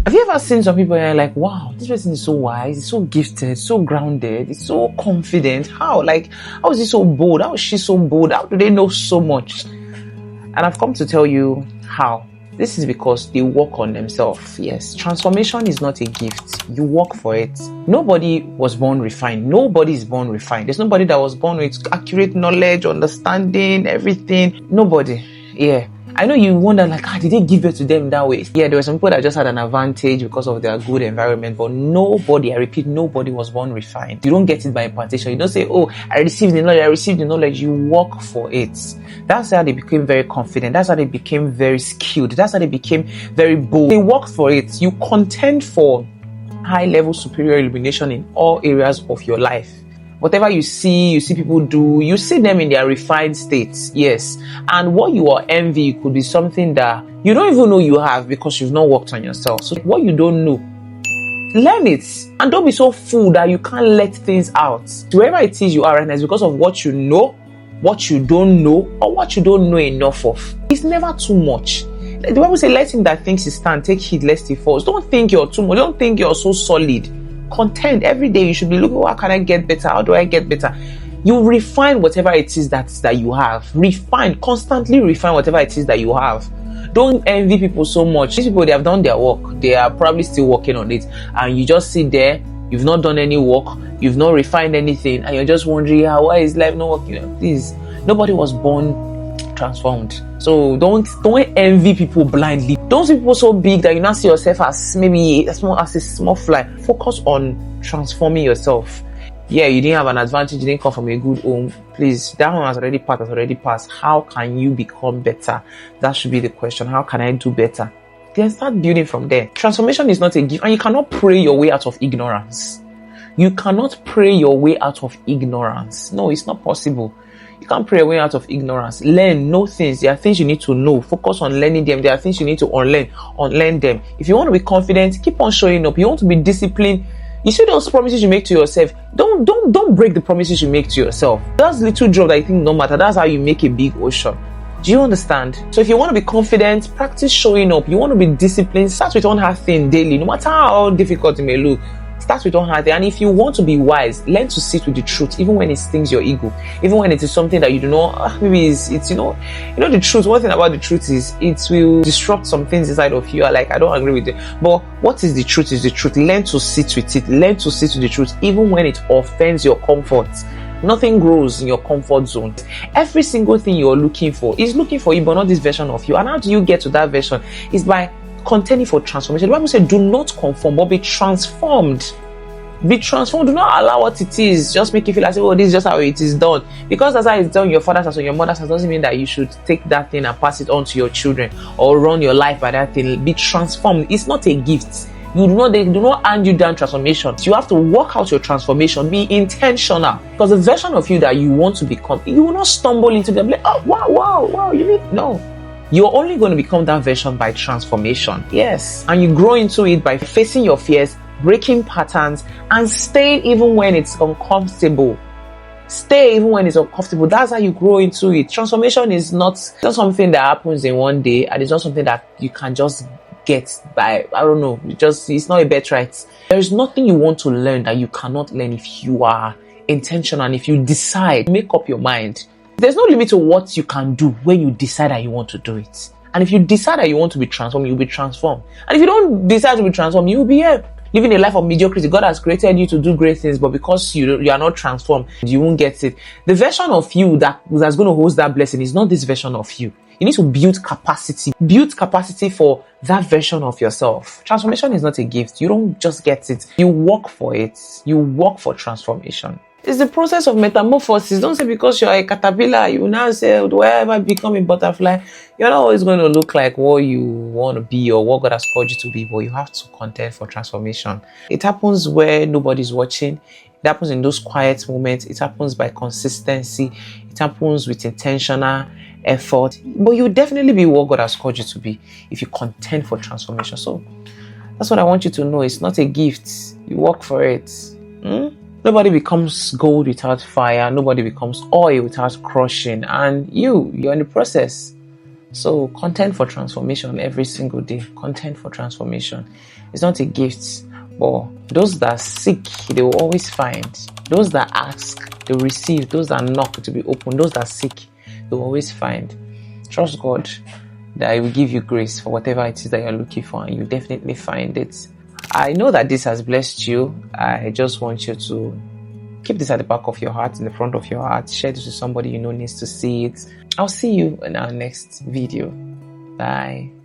Have you ever seen some people and you're like, wow, this person is so wise, he's so gifted, so grounded, he's so confident. How is he so bold? How is she so bold? How do they know so much? And I've come to tell you how. This is because they work on themselves. Yes, transformation is not a gift. You work for it. Nobody was born refined. Nobody is born refined. There's nobody that was born with accurate knowledge, understanding, everything. Nobody. Yeah. I know you wonder, did they give birth to them that way? Yeah, there were some people that just had an advantage because of their good environment, but nobody, I repeat, nobody was born refined. You don't get it by impartation. You don't say, oh, I received the knowledge. You work for it. That's how they became very confident. That's how they became very skilled. That's how they became very bold. They worked for it. You contend for high-level superior illumination in all areas of your life. Whatever you see people do, you see them in their refined states, yes. And what you are envy could be something that you don't even know you have because you've not worked on yourself. So what you don't know, learn it. And don't be so full that you can't let things out. Wherever it is you are right now, it's because of what you know, what you don't know, or what you don't know enough of. It's never too much. The Bible says, let him that thinks he stands take heed lest he falls. Don't think you're too much. Don't think you're so solid. Contend every day. You should be looking, how can I get better? How do I get better? You refine whatever it is that you have. Constantly refine whatever it is that you have. Don't envy people so much. These people, they have done their work. They are probably still working on it. And you just sit there, you've not done any work, you've not refined anything, and you're just wondering, why is life not working? Please, nobody was born transformed. So don't envy people blindly. Don't see people so big that you now see yourself as maybe as a small fly. Focus on transforming yourself. Yeah, you didn't have an advantage, you didn't come from a good home. Please, that one has already passed. How can you become better? That should be the question. How can I do better? Then start building from there. Transformation is not a gift, and you cannot pray your way out of ignorance. You cannot pray your way out of ignorance. No, it's not possible. You can't pray away out of ignorance. Learn, know things. There are things you need to know. Focus on learning them. There are things you need to unlearn them. If you want to be confident, keep on showing up. You want to be disciplined. You see those promises you make to yourself. Don't break the promises you make to yourself. That's little drop that you think no matter. That's how you make a big ocean. Do you understand? So if you want to be confident, practice showing up. You want to be disciplined, start with one hard thing daily. No matter how difficult it may look. Start with one hard thing. And if you want to be wise, learn to sit with the truth, even when it stings your ego, even when it is something that you do not, maybe it's the truth. One thing about the truth is it will disrupt some things inside of you. I don't agree with it. But what is the truth is the truth. Learn to sit with it. Learn to sit with the truth, even when it offends your comfort. Nothing grows in your comfort zone. Every single thing you're looking for is looking for you, but not this version of you. And how do you get to that version? Is by contending for transformation. The Bible said, do not conform, but be transformed. Be transformed. Do not allow what it is just make you feel like, oh, this is just how it is done. Because that's how it's done, your father's house or your mother's house, doesn't mean that you should take that thing and pass it on to your children or run your life by that thing. Be transformed. It's not a gift. They do not hand you down transformation. You have to work out your transformation. Be intentional. Because the version of you that you want to become, you will not stumble into them like, oh, wow, you mean? No. You're only going to become that version by transformation. Yes. And you grow into it by facing your fears, breaking patterns, and staying even when it's uncomfortable. Stay even when it's uncomfortable. That's how you grow into it. Transformation is not something that happens in one day, and it's not something that you can just get by, it's not a birthright. There is nothing you want to learn that you cannot learn if you are intentional and if you decide, make up your mind. There's no limit to what you can do when you decide that you want to do it. And if you decide that you want to be transformed, you'll be transformed. And if you don't decide to be transformed, you'll be here living a life of mediocrity. God has created you to do great things, but because you are not transformed, you won't get it. The version of you that's going to host that blessing is not this version of you. You need to build capacity. Build capacity for that version of yourself. Transformation is not a gift. You don't just get it. You work for it. You work for transformation. It's the process of metamorphosis. Don't say because you're a caterpillar, you now say, do I ever become a butterfly? You're not always going to look like what you want to be or what God has called you to be, but you have to contend for transformation. It happens where nobody's watching. It happens in those quiet moments. It happens by consistency. It happens with intentional effort. But you'll definitely be what God has called you to be if you contend for transformation. So that's what I want you to know. It's not a gift. You work for it. Nobody becomes gold without fire. Nobody becomes oil without crushing. And you're in the process. So content for transformation every single day. Content for transformation. It's not a gift, but those that seek, they will always find. Those that ask, they will receive. Those that knock, to be open. Those that seek, they will always find. Trust God that He will give you grace for whatever it is that you're looking for, and you definitely find it. I know that this has blessed you. I just want you to keep this at the back of your heart, in the front of your heart. Share this with somebody you know needs to see it. I'll see you in our next video. Bye.